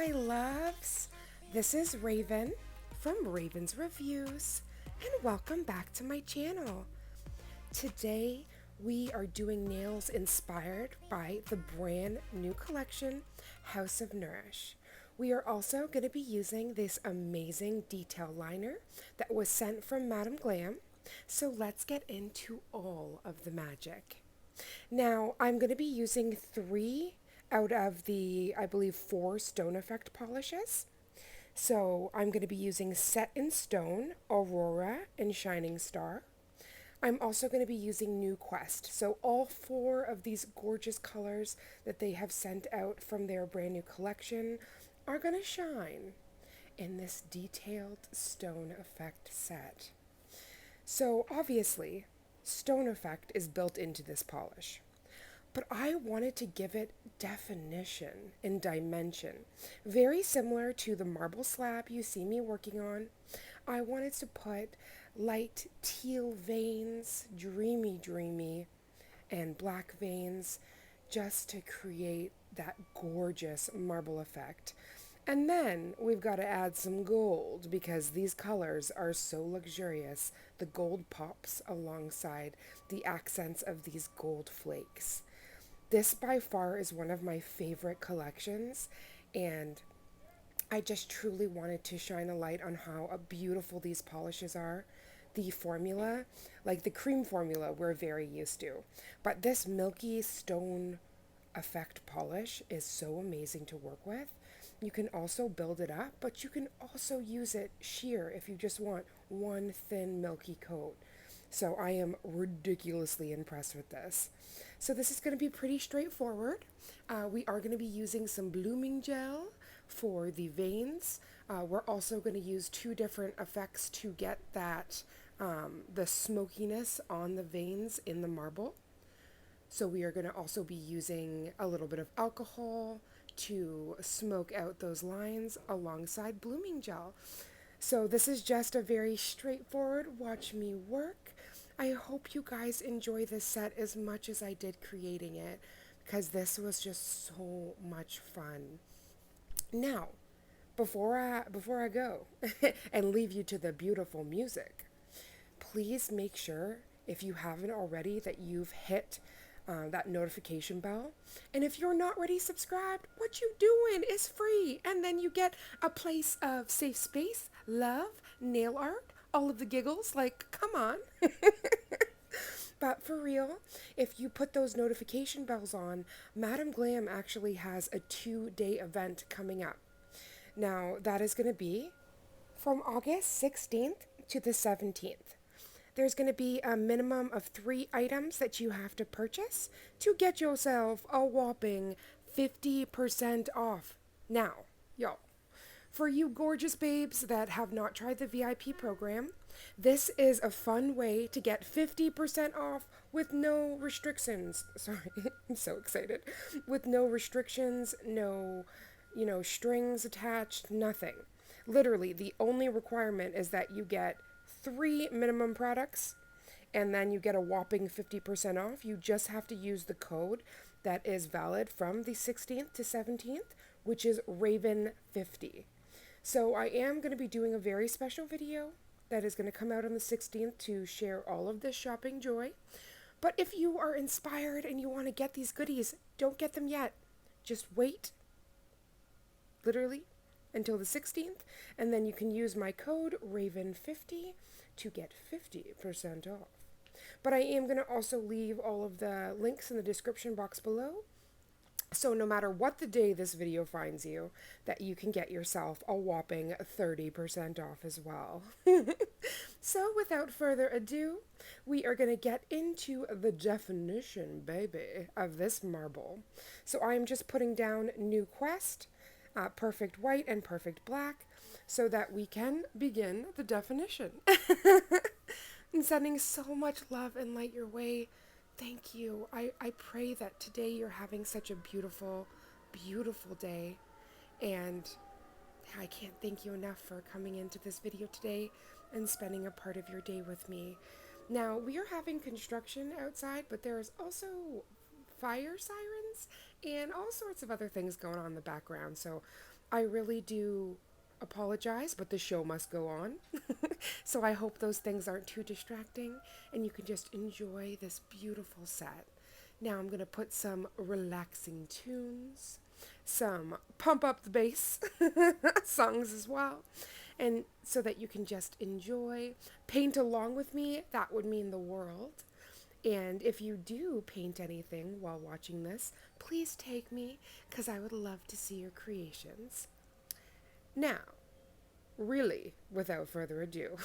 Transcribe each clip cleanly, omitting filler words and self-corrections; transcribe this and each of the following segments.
my loves. This is Raven from Raven's Reviews, and welcome back to my channel. Today, we are doing nails inspired by the brand new collection, House of Nourish. We are also going to be using this amazing detail liner that was sent from Madam Glam. So let's get into all of the magic. Now, I'm going to be using 3 out of the, I believe, 4 stone effect polishes. So I'm going to be using Set in Stone, Aurora, and Shining Star. I'm also going to be using New Quest. So all 4 of these gorgeous colors that they have sent out from their brand new collection are going to shine in this detailed stone effect set. So obviously, stone effect is built into this polish. But I wanted to give it definition and dimension. Very similar to the marble slab you see me working on. I wanted to put light teal veins, dreamy, and black veins just to create that gorgeous marble effect. And then we've got to add some gold because these colors are so luxurious. The gold pops alongside the accents of these gold flakes. This by far is one of my favorite collections, and I just truly wanted to shine a light on how beautiful these polishes are. The formula, like the cream formula, we're very used to, but this milky stone effect polish is so amazing to work with. You can also build it up, but you can also use it sheer if you just want one thin milky coat. So I am ridiculously impressed with this. So this is going to be pretty straightforward. We are going to be using some blooming gel for the veins. We're also going to use 2 different effects to get that the smokiness on the veins in the marble. So we are going to also be using a little bit of alcohol to smoke out those lines alongside blooming gel. So this is just a very straightforward watch me work. I hope you guys enjoy this set as much as I did creating it, because this was just so much fun. Now, before I go and leave you to the beautiful music, please make sure, if you haven't already, that you've hit that notification bell. And if you're not already subscribed, what you doing is free. And then you get a place of safe space, love, nail art, all of the giggles. Like, come on. But for real, if you put those notification bells on, Madam Glam actually has a 2-day event coming up. Now, that is going to be from August 16th to the 17th. There's going to be a minimum of 3 items that you have to purchase to get yourself a whopping 50% off. Now, y'all, for you gorgeous babes that have not tried the VIP program, this is a fun way to get 50% off with no restrictions. Sorry, I'm so excited. With no restrictions, no, strings attached, nothing. Literally, the only requirement is that you get 3 minimum products, and then you get a whopping 50% off. You just have to use the code that is valid from the 16th to 17th, which is Raven50. So I am going to be doing a very special video that is going to come out on the 16th to share all of this shopping joy. But if you are inspired and you want to get these goodies, don't get them yet. Just wait, literally, until the 16th, and then you can use my code Raven50 to get 50% off. But I am going to also leave all of the links in the description box below, so no matter what the day this video finds you, that you can get yourself a whopping 30% off as well. So without further ado, we are going to get into the definition, baby, of this marble. So I am just putting down New Quest, Perfect White and Perfect Black, so that we can begin the definition. And sending so much love and light your way. Thank you. I pray that today you're having such a beautiful, beautiful day. And I can't thank you enough for coming into this video today and spending a part of your day with me. Now, we are having construction outside, but there's also fire sirens and all sorts of other things going on in the background. So I really do apologize, but the show must go on. So I hope those things aren't too distracting and you can just enjoy this beautiful set. Now I'm going to put some relaxing tunes, some pump up the bass songs as well. And so that you can just enjoy, paint along with me, that would mean the world. And if you do paint anything while watching this, please take me because I would love to see your creations. Now, really, without further ado,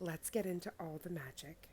let's get into all the magic.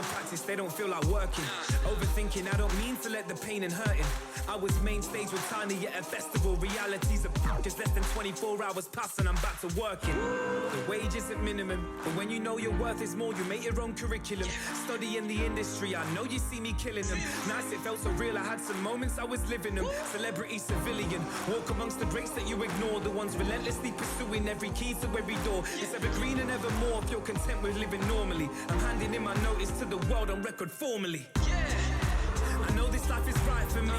practice, they don't feel like working. Overthinking, I don't mean to let the pain and hurting. I was main stage with Tiny at a festival. Reality's a just less than 24 hours past and I'm back to working. The wage isn't minimum, but when you know your worth is more, you make your own curriculum. Study in the industry, I know you see me killing them. Nice, it felt so real, I had some moments I was living them. Celebrity, civilian, walk amongst the greats that you ignore. The ones relentlessly pursuing every key to every door. It's evergreen and evermore if you're content with living normally. I'm handing in my notice to the world on record formally. I know this life is right for me.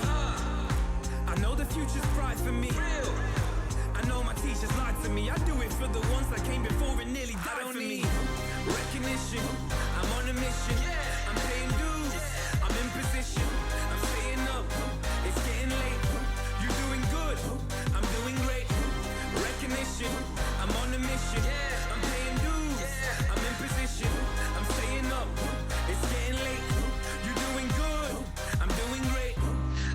I know the future's bright for me. I know my teachers lied to me. I do it for the ones that came before and nearly died for me. Recognition, I'm on a mission. I'm paying dues, I'm in position. I'm staying up, it's getting late. You doing good, I'm doing great. Recognition, I'm on a mission. I'm paying dues, I'm in position. I'm staying up, it's getting late. You doing good, I'm doing great.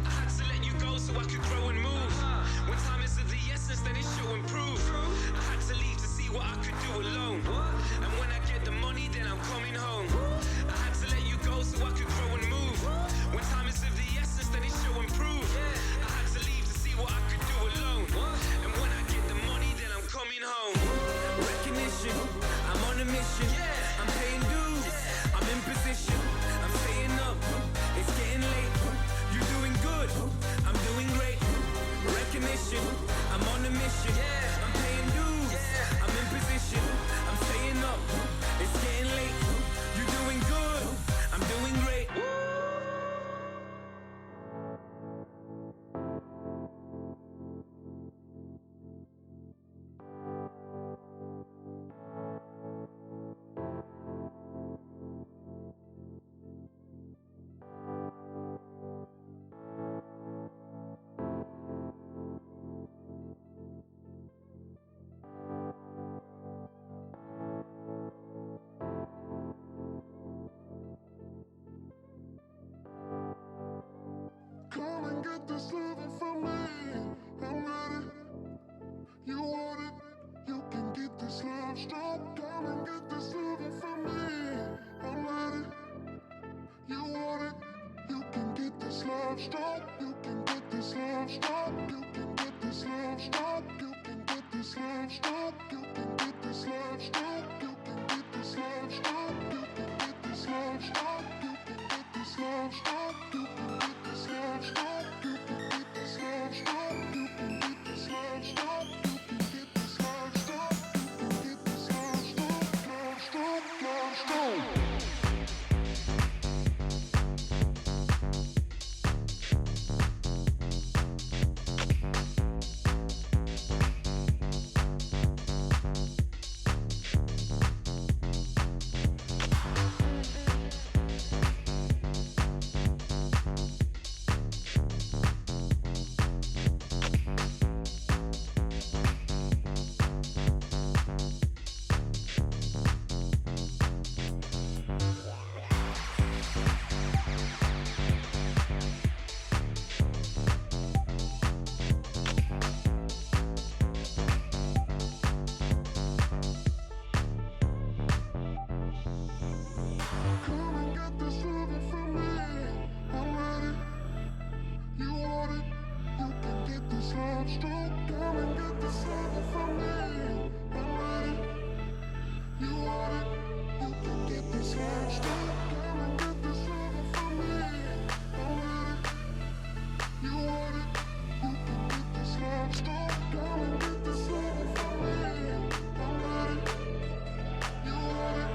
I had to let you go so I could grow and move. When time is of the essence, then it should improve. I had to leave to see what I could do alone. And when I get the money, then I'm coming home. I had to let you go so I could grow and move. When time is of the essence, then it should improve. I had to leave to see what I could do alone. And when I get the money, then I'm coming home. Recognition, I'm on a mission. I'm paying dues, I'm in position. I'm staying up, it's getting late. You doing good, I'm doing great. Recognition, I'm on a mission. I'm paying dues, I'm in position. I'm staying up, it's getting late. You doing good, I'm doing great. Come and get this loving from me. I'm ready. You want it? You can get this love strong. Come and get this loving from me. I'm ready. You want it? You can get this love strong. You can get this love strong. You can get this love strong. You can get this love strong. You can get this love strong. You can get this love strong. You can get this love strong. You can get this love strong. You can get this love strong. You can get this love strong. You can get this love strong. You can get this love strong. You can get this love strong. Love strong. Love strong. Come and get this loving from me. I'm ready. You want it? You can get this love strong. Come and get this loving from me. I'm ready. You want it? You can get this love strong. Come and get this loving from me. I'm ready. You want it? You can get this love strong. Come and get this loving from me. I'm ready. You want it?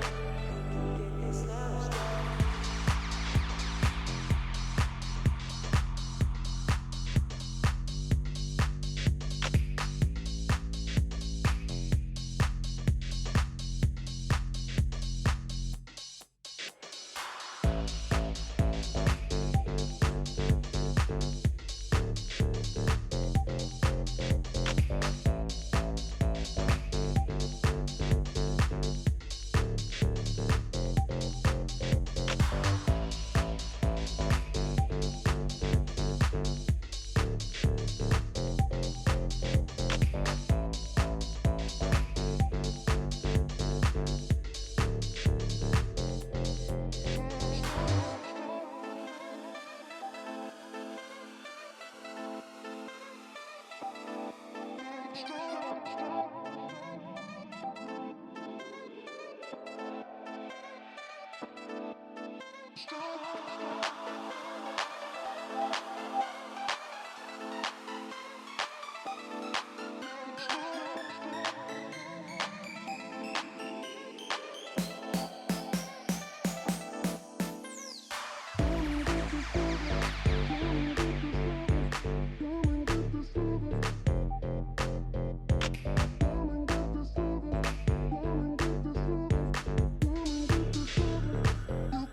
You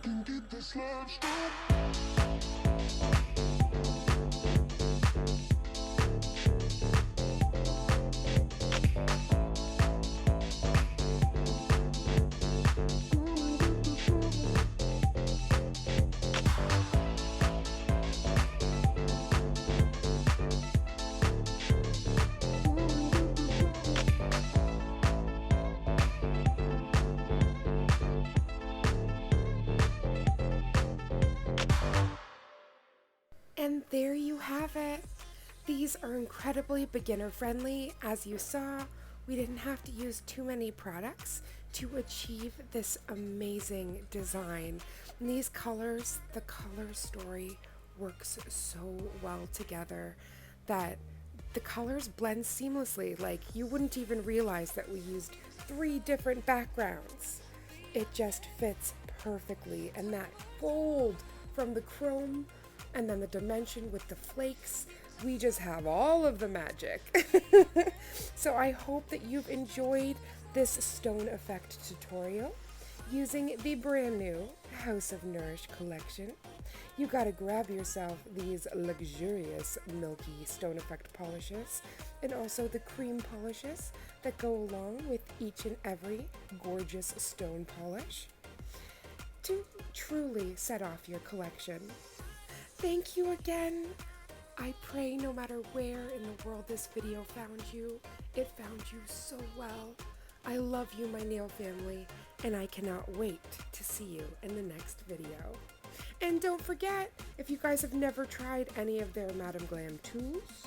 can get this love strong. And there you have it. These are incredibly beginner friendly. As you saw, we didn't have to use too many products to achieve this amazing design. And these colors, the color story works so well together that the colors blend seamlessly. Like you wouldn't even realize that we used 3 different backgrounds. It just fits perfectly. And that gold from the chrome and then the dimension with the flakes, we just have all of the magic. So I hope that you've enjoyed this stone effect tutorial using the brand new House of Nourish collection. You gotta grab yourself these luxurious milky stone effect polishes and also the cream polishes that go along with each and every gorgeous stone polish to truly set off your collection. Thank you again. I pray no matter where in the world this video found you, it found you so well. I love you, my nail family, and I cannot wait to see you in the next video. And don't forget, if you guys have never tried any of their Madam Glam tools,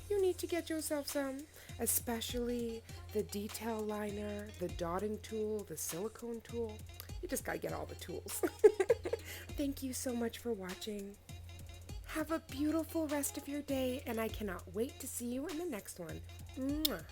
you need to get yourself some, especially the detail liner, the dotting tool, the silicone tool. You just gotta get all the tools. Thank you so much for watching. Have a beautiful rest of your day, and I cannot wait to see you in the next one. Mwah.